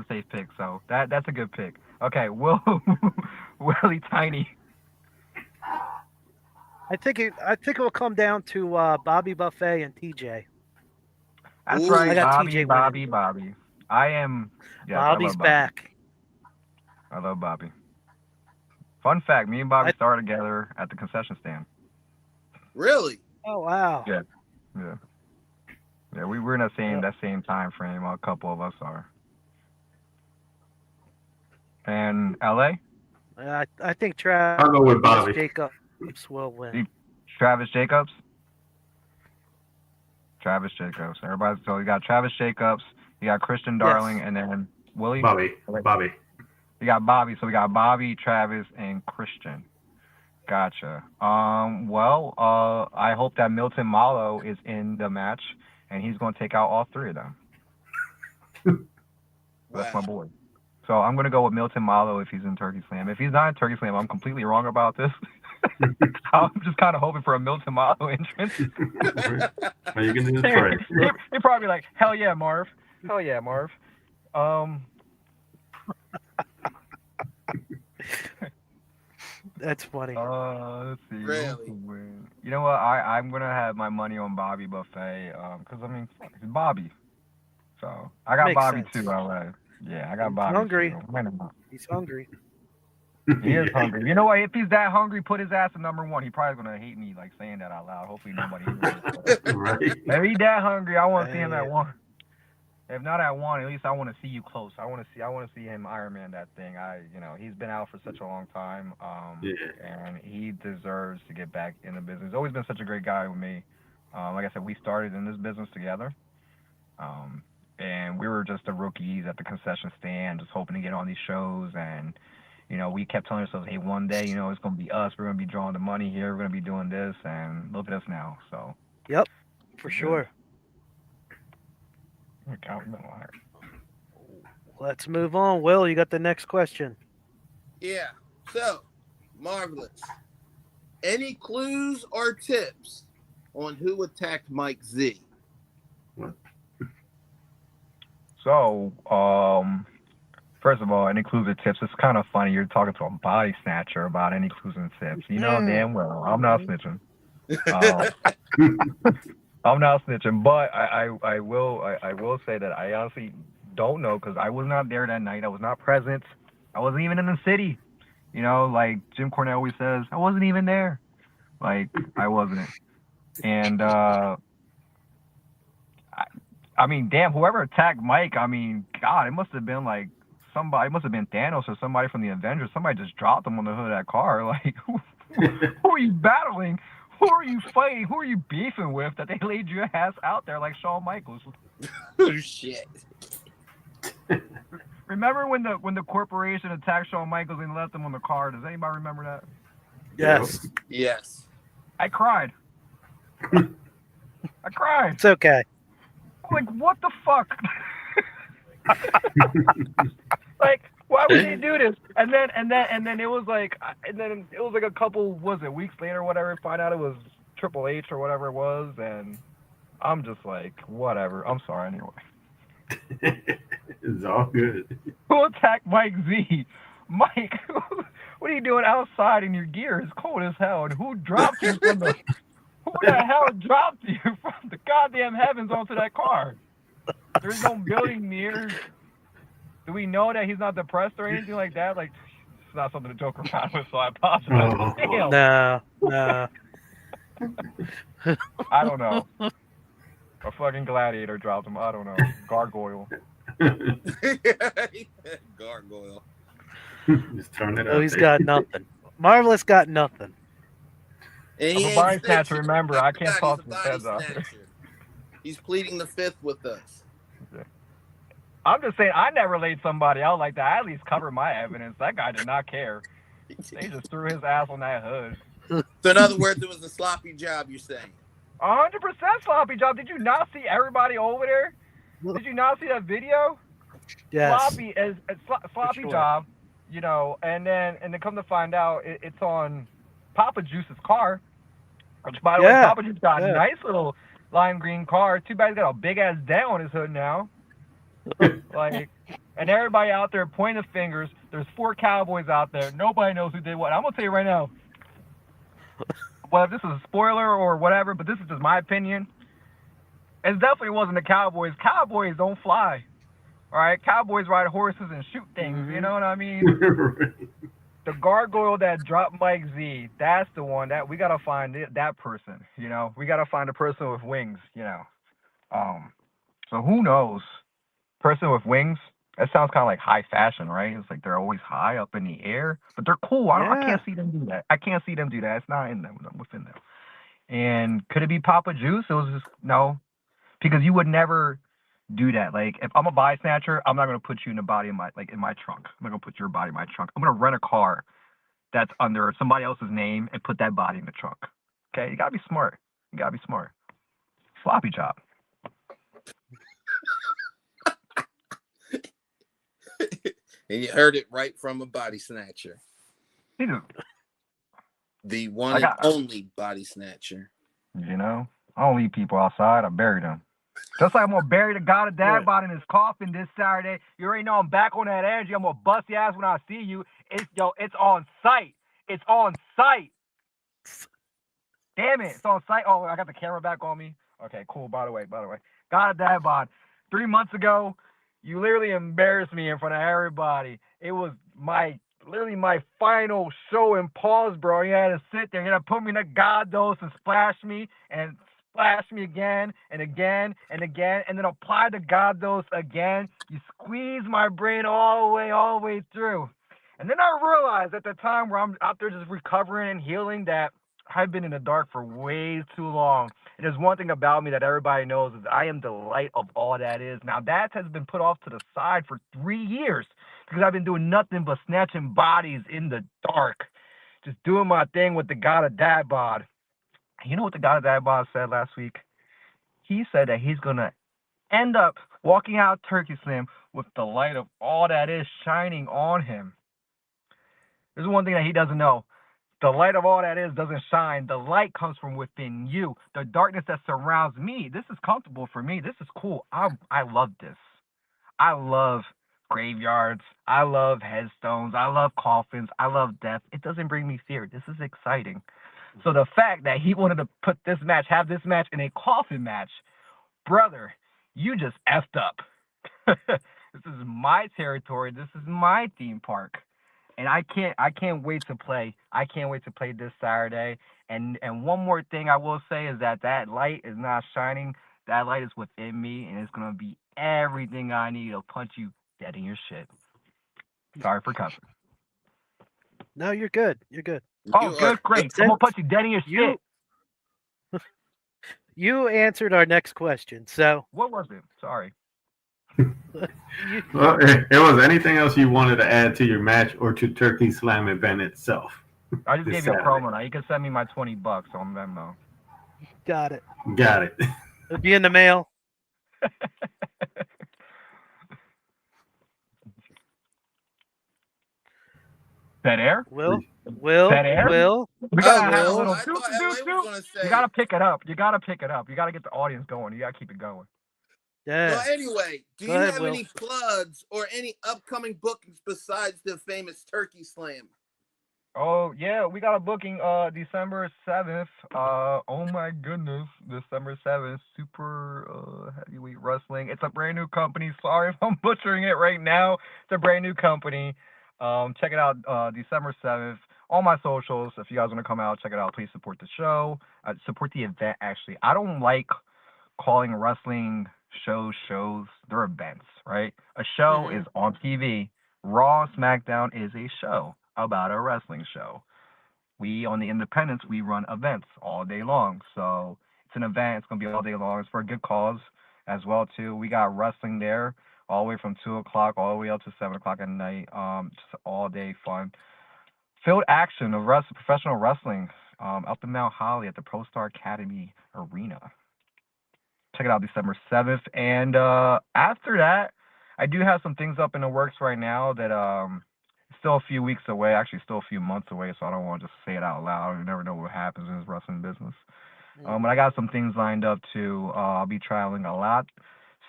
safe pick. So that's a good pick. Okay, Willie Tiny. I think it will come down to Bobby Buffet and TJ. That's Ooh, right. I got Bobby, TJ Bobby, Bobby. I am. Yes, Bobby's back. I love Bobby. Fun fact: me and Bobby started together at the concession stand. Really? Oh wow. Yeah. We were in that same time frame. A couple of us are. And LA? I think Travis I'll go with Bobby. Jacobs will win. Travis Jacobs. Everybody. So you got Travis Jacobs. You got Christian Darling, and then Willie. Bobby. You got Bobby. So we got Bobby, Travis, and Christian. Gotcha. I hope that Milton Malo is in the match, and he's going to take out all three of them. That's my boy. So I'm going to go with Milton Malo if he's in Turkey Slam. If he's not in Turkey Slam, I'm completely wrong about this. I'm just kind of hoping for a Milton Malo entrance. Are you going to do this right? He'd probably be like, hell yeah, Marv. That's funny. Let's see. Really? You know what? I'm gonna have my money on Bobby Buffet. Because I mean, it's Bobby. So I got Makes Bobby sense. too. LA. Yeah, I got He's Bobby. hungry. Too. He's hungry. He is hungry. You know what? If he's that hungry, put his ass at number one. He probably gonna hate me like saying that out loud. Hopefully nobody hears it. Right. If he's that hungry, I want to see him Hey. at one. If not at one, at least I want to see you close. I want to see him Iron Man that thing. He's been out for such a long time. Yeah. And he deserves to get back in the business. He's always been such a great guy with me. Like I said, we started in this business together. And we were just the rookies at the concession stand, just hoping to get on these shows. And, we kept telling ourselves, hey, one day, it's going to be us. We're going to be drawing the money here. We're going to be doing this. And look at us now. So. Yep, for sure. Let's move on. Will, you got the next question. Yeah. So, Marvelous. Any clues or tips on who attacked Mike Z? So, first of all, any clues or tips? It's kind of funny. You're talking to a body snatcher about any clues and tips. You know damn well I'm not snitching. I'm not snitching, but I will say that I honestly don't know because I was not there that night. I was not present. I wasn't even in the city. Like Jim Cornette always says, I wasn't even there. Like I wasn't. And I mean, damn, whoever attacked Mike, I mean, God, it must have been like somebody. It must have been Thanos or somebody from the Avengers. Somebody just dropped him on the hood of that car. Like, who are you battling? Who are you fighting? Who are you beefing with that they laid your ass out there like Shawn Michaels? Oh, shit. Remember when the corporation attacked Shawn Michaels and left him on the car? Does anybody remember that? Yes. Yes. I cried. I cried. It's okay. Like, what the fuck? Like, why would they do this? And then it was like, a couple, weeks later, or whatever. Find out it was Triple H or whatever it was, and I'm just like, whatever. I'm sorry anyway. It's all good. Who attacked Mike Z? Mike, what are you doing outside in your gear? It's cold as hell. And who dropped you from the? Who the hell dropped you from the goddamn heavens onto that car? There's no building mirrors. Do we know that he's not depressed or anything like that? Like, it's not something to joke around with, so I apologize. Oh. Damn. No. I don't know. A fucking gladiator dropped him. I don't know. Gargoyle. Gargoyle. Just turn it up. Oh, he's got nothing. Marvelous got nothing. And I'm he a ain't body snatcher, snitching. remember. I can't He's toss a his body heads off. snatcher. He's pleading the fifth with us. I'm just saying, I never laid somebody out like that. I at least covered my evidence. That guy did not care. They just threw his ass on that hood. So in other words, it was a sloppy job, you're saying? 100% sloppy job. Did you not see everybody over there? Did you not see that video? Yes. Sloppy sure. job, and then come to find out it's on Papa Juice's car. Which, by the way, Papa Juice got a nice little lime green car. Too bad he's got a big ass dent on his hood now. Like, and everybody out there pointing the fingers. There's 4 cowboys out there. Nobody knows who did what. I'm gonna tell you right now. Well, if this is a spoiler or whatever, but this is just my opinion. It definitely wasn't the Cowboys. Cowboys don't fly. All right, Cowboys ride horses and shoot things. Mm-hmm. You know what I mean? The gargoyle that dropped Mike Z, that's the one that we gotta find that person. We gotta find a person with wings. So who knows? Person with wings. That sounds kind of like high fashion, right? It's like they're always high up in the air, but they're cool. I can't see them do that. It's not in them. Within them. And could it be Papa Juice? It was just no, because you would never do that. Like, if I'm a body snatcher, I'm not gonna put you in the body in my trunk. I'm not gonna put your body in my trunk. I'm gonna rent a car that's under somebody else's name and put that body in the trunk. Okay, you gotta be smart. Sloppy job. And you heard it right from a body snatcher. The one and only body snatcher. I don't leave people outside. I bury them. Just like I'm going to bury the God of Dadbod in his coffin this Saturday. You already know I'm back on that energy. I'm going to bust your ass when I see you. It's on site. It's on site. Damn it. It's on site. Oh, I got the camera back on me. Okay, cool. By the way. God of Dadbod. 3 months ago, you literally embarrassed me in front of everybody. It was my literally my final show in pause, bro. He had to sit there. He had to put me in a God dose and splash me again and again and again, and then apply the God dose again. You squeeze my brain all the way through. And then I realized at the time where I'm out there just recovering and healing that I've been in the dark for way too long. And there's one thing about me that everybody knows is I am the light of all that is. Now, that has been put off to the side for 3 years because I've been doing nothing but snatching bodies in the dark, just doing my thing with the God of Dadbod. You know what the God of Dadbod said last week? He said that he's going to end up walking out Turkey Slam with the light of all that is shining on him. There's one thing that he doesn't know. The light of all that is doesn't shine. The light comes from within you. The darkness that surrounds me, this is comfortable for me. This is cool. I love this. I love graveyards. I love headstones. I love coffins. I love death. It doesn't bring me fear. This is exciting. So the fact that he wanted to put this match, have this match in a coffin match, brother, you just effed up. This is my territory. This is my theme park. And I can't wait to play. I can't wait to play this Saturday. And one more thing I will say is that light is not shining. That light is within me, and it's gonna be everything I need to punch you dead in your shit. Sorry for cussing. No, you're good. You're good. Oh, good, great. I'm gonna punch you dead in your shit. You answered our next question. So what was it? Sorry. Well, if there was anything else you wanted to add to your match or to Turkey Slam event itself? I just gave you a promo now. You can send me my $20 on Venmo. Got it. Got it. It'll be in the mail. Dead air? Will? Dead air? Will? We gotta have a little I thought LA was gonna say. You gotta pick it up. You gotta get the audience going. You gotta keep it going. Yeah. Well, anyway, do you have any plugs or any upcoming bookings besides the famous Turkey Slam? Oh yeah, we got a booking December 7th. Oh my goodness, December 7th, Super Heavyweight Wrestling. It's a brand new company. Sorry if I'm butchering it right now. It's a brand new company. Check it out December 7th. All my socials. If you guys want to come out, check it out. Please support the show. Support the event. Actually, I don't like calling wrestling shows. They're events, right? A show is on TV. Raw, SmackDown is a show about a wrestling show. We on the independents, we run events all day long. So it's an event. It's gonna be all day long. It's for a good cause as well too. We got wrestling there all the way from 2 o'clock all the way up to 7 o'clock at night. Just all day fun. Field action of professional wrestling up in Mount Holly at the Pro Star Academy Arena. Check it out December 7th. And after that, I do have some things up in the works right now that still a few weeks away, actually still a few months away, so I don't want to just say it out loud. You never know what happens in this wrestling business. But I got some things lined up too. I'll be traveling a lot,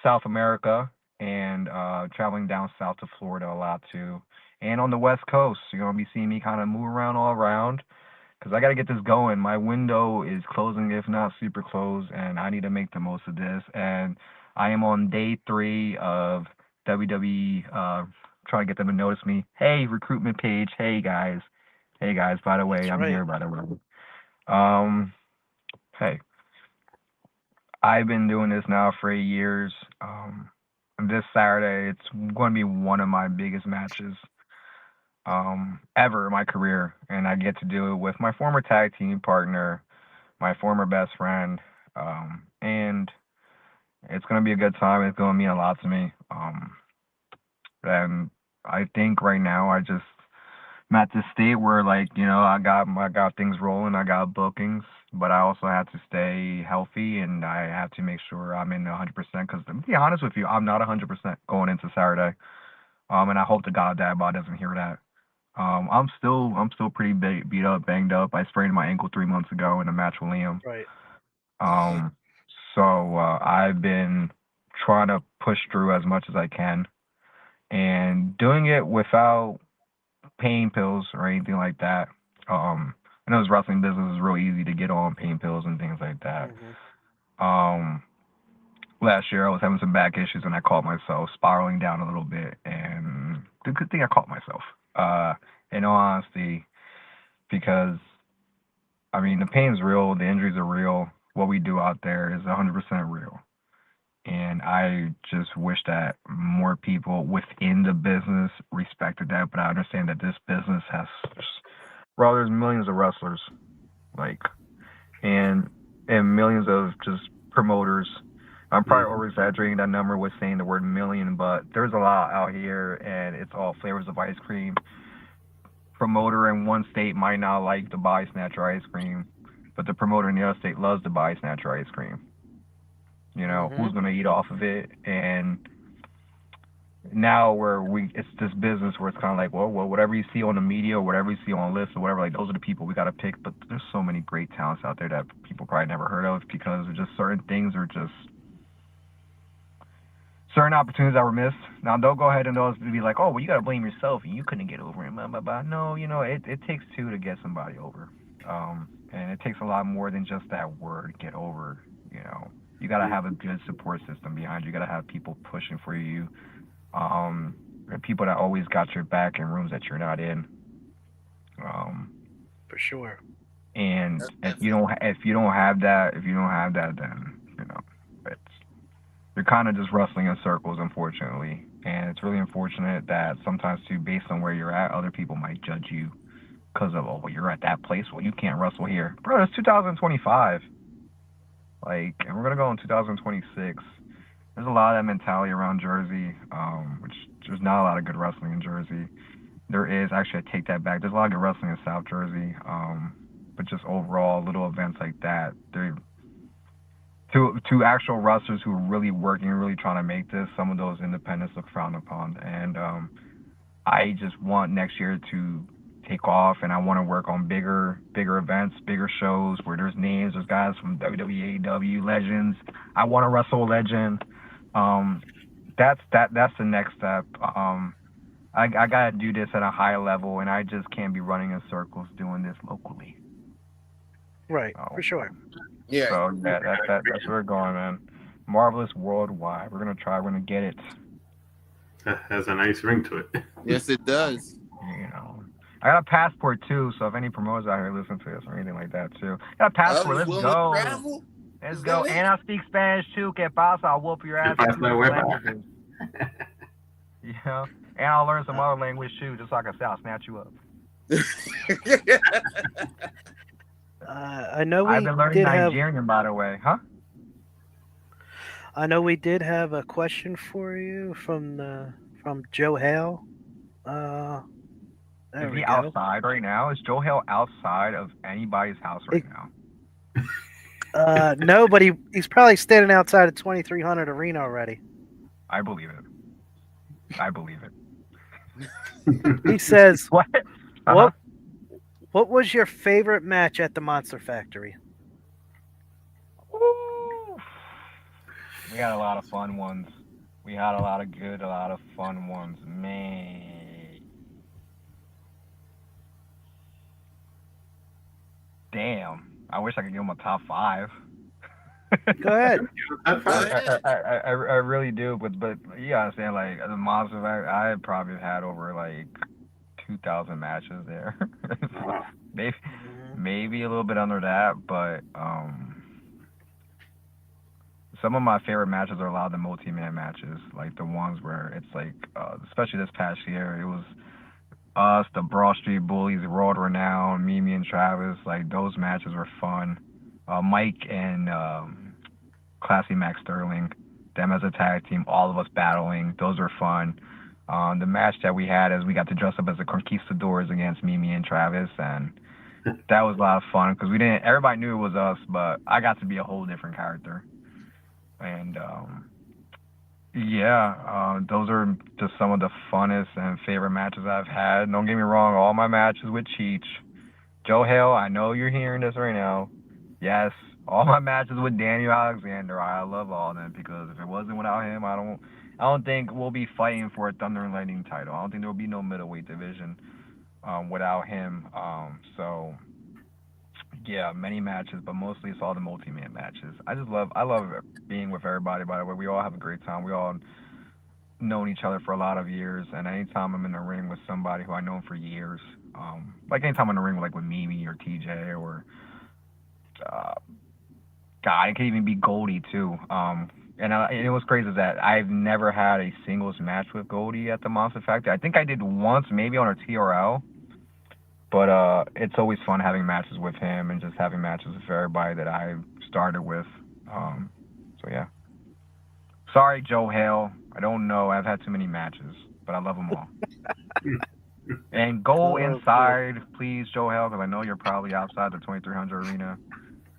South America, and traveling down south to Florida a lot too. And on the West Coast, you're going to be seeing me kind of move around all around because I got to get this going. My window is closing, if not super close, and I need to make the most of this. And I am on day 3 of WWE trying to get them to notice me. Hey, recruitment page. Hey guys, by the way, I'm here, by the way. Hey, I've been doing this now for 8 years. This Saturday, it's going to be one of my biggest matches ever in my career, and I get to do it with my former tag team partner, my former best friend, and it's going to be a good time. It's going to mean a lot to me. And I think right now I'm at this state where, like, you know, I got things rolling, I got bookings, but I also have to stay healthy, and I have to make sure I'm in 100%. Because to be honest with you, I'm not 100% going into Saturday. And I hope the God of Dadbod doesn't hear that. I'm still pretty beat up, banged up. I sprained my ankle 3 months ago in a match with Liam. Right. So I've been trying to push through as much as I can, and doing it without pain pills or anything like that. I know this wrestling business is real easy to get on pain pills and things like that. Last year I was having some back issues and I caught myself spiraling down a little bit, and the good thing I caught myself. in all honesty, because I mean the pain's real, the injuries are real. What we do out there is 100% real. And I just wish that more people within the business respected that. But I understand that this business has, well, there's millions of wrestlers, like, and millions of just promoters. I'm probably over exaggerating that number with saying the word million, but there's a lot out here, and it's all flavors of ice cream. Promoter in one state might not like the body snatcher ice cream, but the promoter in the other state loves the body snatcher ice cream. You know, who's going to eat off of it? And now it's this business where it's kind of like, well, whatever you see on the media or whatever you see on lists or whatever, like those are the people we got to pick. But there's so many great talents out there that people probably never heard of because just certain things are just certain opportunities that were missed. Now, don't go ahead and those be like, oh, well, you got to blame yourself and you couldn't get over it. Blah, blah, blah. No, you know, it takes two to get somebody over. And it takes a lot more than just that word, get over, you know. You got to have a good support system behind you. You got to have people pushing for you. And people that always got your back in rooms that you're not in. For sure. And if you don't have that, then you know you're kind of just wrestling in circles, unfortunately. And it's really unfortunate that sometimes too, based on where you're at, other people might judge you because of well, you're at that place. Well, you can't wrestle here, bro. It's 2025. Like, and we're gonna go in 2026. There's a lot of that mentality around Jersey, which there's not a lot of good wrestling in Jersey. There is, actually, I take that back. There's a lot of good wrestling in South Jersey, but just overall, little events like that, to actual wrestlers who are really working and really trying to make this, some of those independents look frowned upon. And I just want next year to take off, and I want to work on bigger events, bigger shows where there's names, there's guys from WWE, AEW, legends. I want to wrestle a legend. That's the next step. I gotta do this at a high level, and I just can't be running in circles doing this locally. Right, for sure. Yeah. So that's where we're going, man. Marvelous worldwide. We're gonna get it. That has a nice ring to it. Yes, it does. You know, I got a passport too. So if any promoters out here listen to this or anything like that too, got a passport. Let's go. Travel? Let's go. And I speak Spanish too. Que pasa? I'll whoop your ass. You know, and I'll learn some other language too, just like I said, I'll snatch you up. I know we I've been learning did Nigerian, by the way, huh? I know we did have a question for you from Joe Hale. Is he outside right now? Is Joe Hale outside of anybody's house right now? No, but he's probably standing outside of 2300 Arena already. I believe it. He says, What? Uh-huh. What was your favorite match at the Monster Factory? Ooh. We had a lot of fun ones. We had a lot of fun ones. Man. Damn. I wish I could give him a top 5. Go ahead. I really do, but you understand, like the Monster Factory, I probably had over like 2,000 matches there. maybe a little bit under that, but some of my favorite matches are a lot of the multi-man matches, like the ones where it's like, especially this past year, it was us, the Broad Street Bullies, World Renown, Mimi and Travis. Like those matches were fun. Mike and Classy Max Sterling, them as a tag team, all of us battling, those were fun. The match that we had is we got to dress up as the Conquistadors against Mimi and Travis, and that was a lot of fun because everybody knew it was us, but I got to be a whole different character. And those are just some of the funnest and favorite matches I've had. Don't get me wrong, all my matches with Cheech. Joe Hale, I know you're hearing this right now. Yes, all my matches with Daniel Alexander, I love all of them because if it wasn't without him, I don't think we'll be fighting for a Thunder and Lightning title. I don't think there will be no middleweight division without him. So yeah, many matches, but mostly it's all the multi-man matches. I love being with everybody. By the way, we all have a great time. known each other for a lot of years, and anytime I'm in the ring with somebody who I know for years, like anytime I'm in the ring with Mimi or TJ or God, it could even be Goldie too. And it was crazy is that I've never had a singles match with Goldie at the Monster Factory. I think I did once, maybe on a TRL. But it's always fun having matches with him and just having matches with everybody that I started with. So yeah. Sorry, Joe Hale. I don't know. I've had too many matches, but I love them all. And go inside, please, Joe Hale, because I know you're probably outside the 2300 Arena.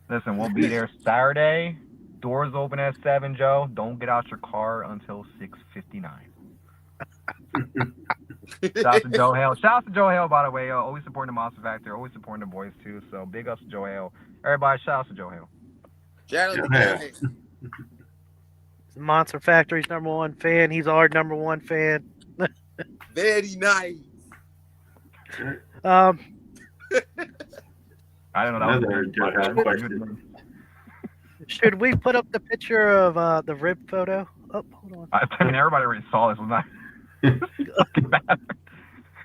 Listen, we'll be there Saturday. Doors open at 7, Joe. Don't get out your car until 6:59. Shout out to Joe Hale. Shout out to Joe Hale, by the way. Always supporting the Monster Factor. Always supporting the boys, too. So big ups to Joe Hale. Everybody, shout out to Joe Hale. Shout out to Joe Hale. Monster Factory's #1 fan. He's our #1 fan. Very nice. Um, I don't know. That was should we put up the picture of the rib photo? Oh, hold on. I mean, everybody already saw this. It was not.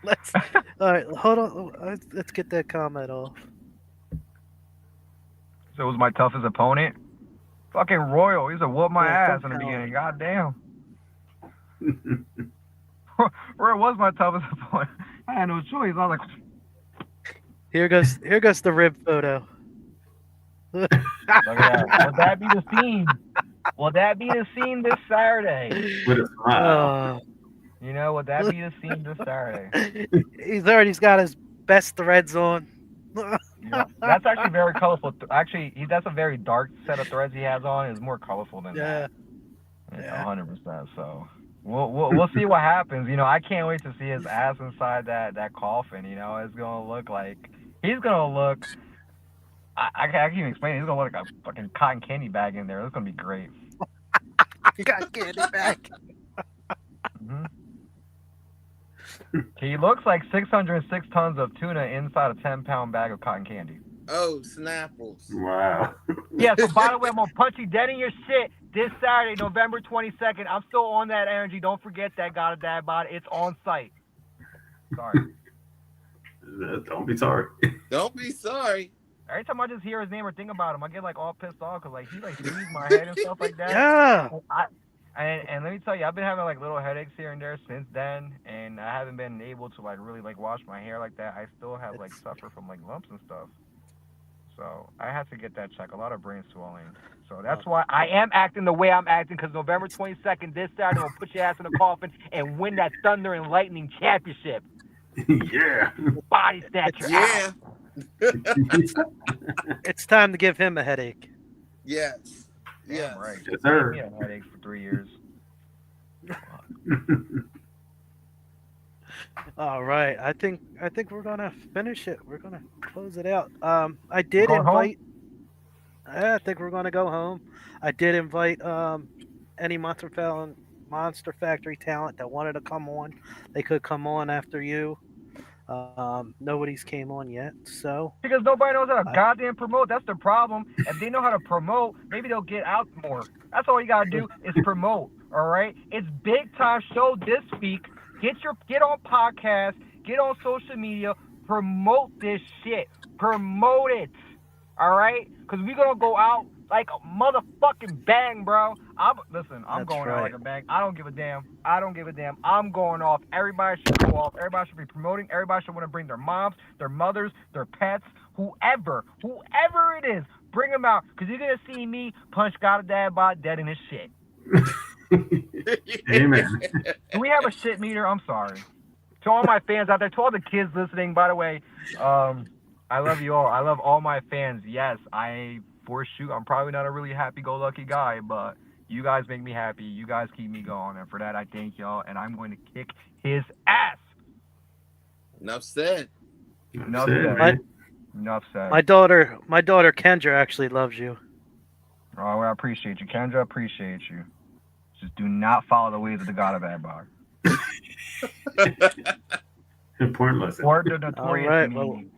Let's. All right, hold on. Let's get that comment off. So it was my toughest opponent. Fucking Royal. He's a whoop my ass in the beginning. God damn. Royal was my toughest opponent. I had no choice. I was like, Here goes the rib photo. look at that. Will that be the scene? Will that be the scene this Saturday? With a smile. You know, would that be the scene this Saturday? He's got his best threads on. Yeah, that's actually very colorful. Actually, that's a very dark set of threads he has on. It's more colorful than that. Yeah, 100%. So we'll see what happens. You know, I can't wait to see his ass inside that coffin. You know, it's gonna look like he's gonna look. I can't even explain it. He's gonna look like a fucking cotton candy bag in there. It's gonna be great. Got candy bag. Mm-hmm. He looks like 606 tons of tuna inside a 10-pound bag of cotton candy. Oh, Snapples. Wow. Yeah, so by the way, I'm going to punch you dead in your shit this Saturday, November 22nd. I'm still on that energy. Don't forget that, God of Dadbod. It's on site. Sorry. Don't be sorry. Don't be sorry. Every time I just hear his name or think about him, I get like all pissed off because like he like squeezed my head and stuff like that. Yeah. And let me tell you, I've been having like little headaches here and there since then, and I haven't been able to like really like wash my hair like that. I still have like suffer from like lumps and stuff. So I had to get that checked. A lot of brain swelling. So that's why I am acting the way I'm acting, because November 22nd, this Saturday, we'll put your ass in a coffin and win that Thunder and Lightning championship. Yeah. Body snatcher. Yeah. It's time to give him a headache. Yes. Yeah. Right. Yes, sir. He had headaches for 3 years. All right, I think we're gonna finish it. We're gonna close it out. I did Going invite. I think we're gonna go home. I did invite any Monster Factory talent that wanted to come on. They could come on after you. Nobody's came on yet, so Because nobody knows how to goddamn promote. That's the problem. If they know how to promote, maybe they'll get out more. That's all you gotta do is promote. All right, it's big time show this week. Get on podcast, get on social media, promote this shit. Promote it. All right, because we're gonna go out like a motherfucking bang, bro. I'm That's going out right. like a bang. I don't give a damn. I'm going off. Everybody should go off. Everybody should be promoting. Everybody should want to bring their moms, their mothers, their pets, whoever it is. Bring them out, because you're gonna see me punch God of Dadbod dead in his shit. Amen. Do we have a shit meter? I'm sorry. To all my fans out there, to all the kids listening, by the way, I love you all. I love all my fans. Yes, I'm probably not a really happy-go-lucky guy, but you guys make me happy. You guys keep me going, and for that, I thank y'all, and I'm going to kick his ass. Enough said. Enough That's it, said. man. Enough said. my daughter Kendra actually loves you. Oh, well, I appreciate you, Kendra. I appreciate you. Just do not follow the ways of the God of Dadbod. Important lesson. Or the notorious All right, meanie.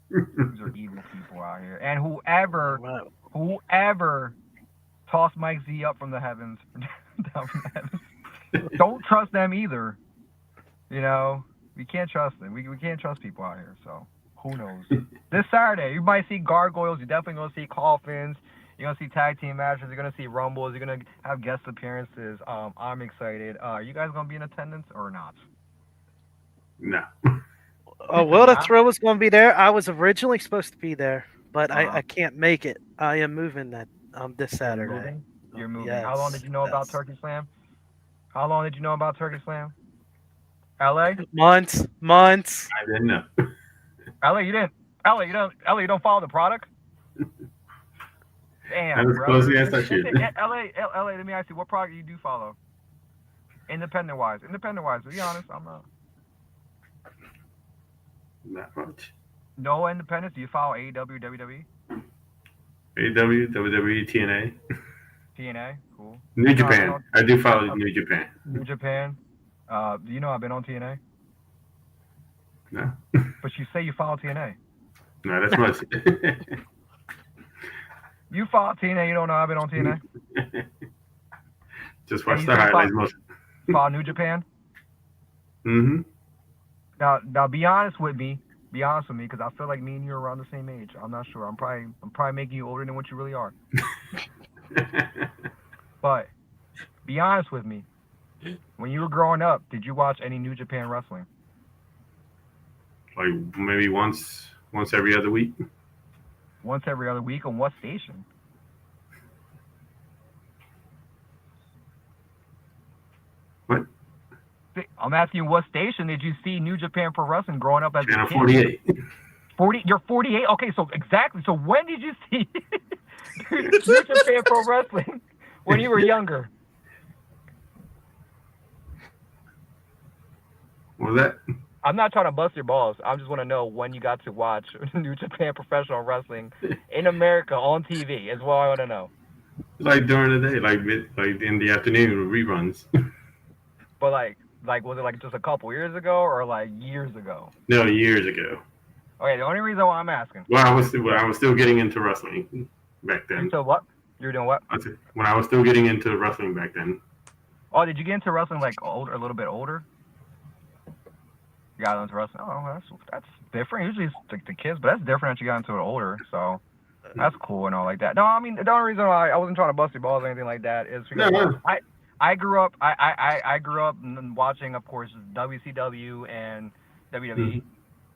These are evil people out here. And whoever tossed Mike Z up from the heavens, down from the heavens, Don't trust them either. You know, we can't trust them. We can't trust people out here. So who knows? This Saturday, you might see gargoyles. You're definitely gonna see coffins. You're gonna see tag team matches. You're gonna see rumbles. You're gonna have guest appearances. I'm excited. Are you guys gonna be in attendance or not? No. Will the Thrill was going to be there. I was originally supposed to be there, but Uh-huh. I can't make it. I am moving that this Saturday. You're moving. Yes, How long did you know about yes. Turkey Slam? How long did you know about Turkey Slam? LA? Months. I didn't know. LA, you didn't. LA, you don't follow the product? Damn, That was bro. close against that shit. LA, let me ask you, what product you do follow? Independent wise, to be honest, I'm not. Not much. No independence. Do you follow AEW, WWE, AEW, WWE, TNA. TNA? Cool. New Japan. I do follow New Japan. New Japan. Do you know I've been on TNA? No. But you say you follow TNA. No, that's much. You follow TNA. You don't know I've been on TNA. Just watch you the say highlights most. Follow New Japan. Mm-hmm. Now, be honest with me, because I feel like me and you are around the same age. I'm not sure. I'm probably making you older than what you really are. But be honest with me. When you were growing up, did you watch any New Japan wrestling? Like maybe once every other week. Once every other week on what station? What? I'm asking you, what station did you see New Japan Pro Wrestling growing up as Channel a kid? 48. 40. You're 48. Okay, so exactly. So when did you see New Japan Pro Wrestling when you were younger? What was that? I'm not trying to bust your balls. I just want to know when you got to watch New Japan Professional Wrestling in America on TV. Is what I want to know. Like during the day, like in the afternoon reruns. But like was it like just a couple years ago or like years ago? No, years ago. Okay, the only reason why I'm asking. Well, I was still getting into wrestling back then. So what? You were doing what? When I was still getting into wrestling back then. Oh, did you get into wrestling like older, a little bit older? You got into wrestling. Oh, that's different. Usually it's the kids, but that's different that you got into it older. So that's cool and all like that. No, I mean the only reason why I wasn't trying to bust your balls or anything like that is because I grew up watching, of course, WCW and WWE.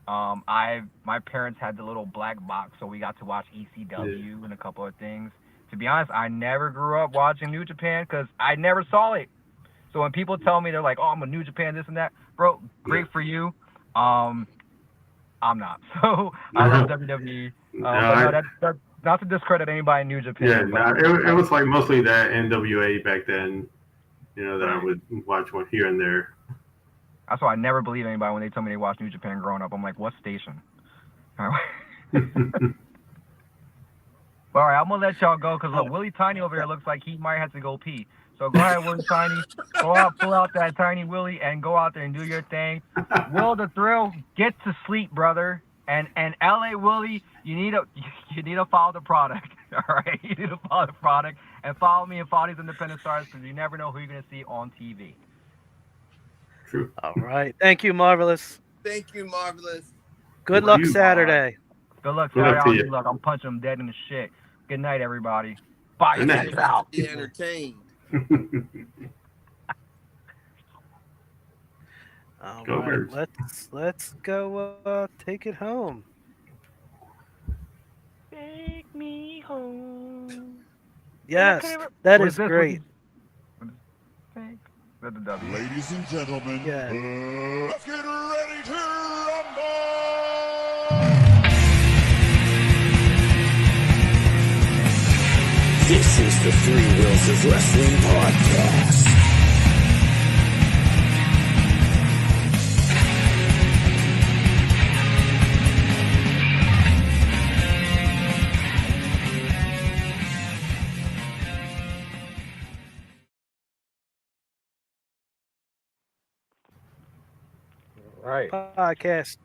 My parents had the little black box, so we got to watch ECW and a couple of things. To be honest, I never grew up watching New Japan because I never saw it. So when people tell me they're like, "Oh, I'm a New Japan, this and that," bro, great for you. I'm not. So I love WWE. That's not to discredit anybody in New Japan. Yeah, it was like mostly that NWA back then. You know that I would watch one here and there. That's why I never believe anybody when they tell me they watch New Japan growing up. I'm like, what station? All right, I'm gonna let y'all go because look, Willie Tiny over here looks like he might have to go pee. So go ahead, Willie Tiny. Go out, pull out that tiny Willie, and go out there and do your thing. Will the Thrill, get to sleep, brother. And LA Willie, you need to follow the product. All right, you need to follow the product and follow me and follow these independent stars because you never know who you're gonna see on TV. True. All right. Thank you, Marvelous. Thank you, Marvelous. Good luck Saturday. Good luck Good luck to Saturday. you. Good luck. I'm punching them dead in the shit. Good night, everybody. Bye. Good night. Out. Be entertained. All Go right, Birds. let's go take it home. Take me home. Yes, that What is this? great. That's the W. Ladies and gentlemen, Yeah. let's get ready to rumble! This is the Three Wheels of Wrestling podcast. Right. Podcast.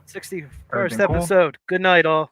61st Everything cool? episode. Good night, all.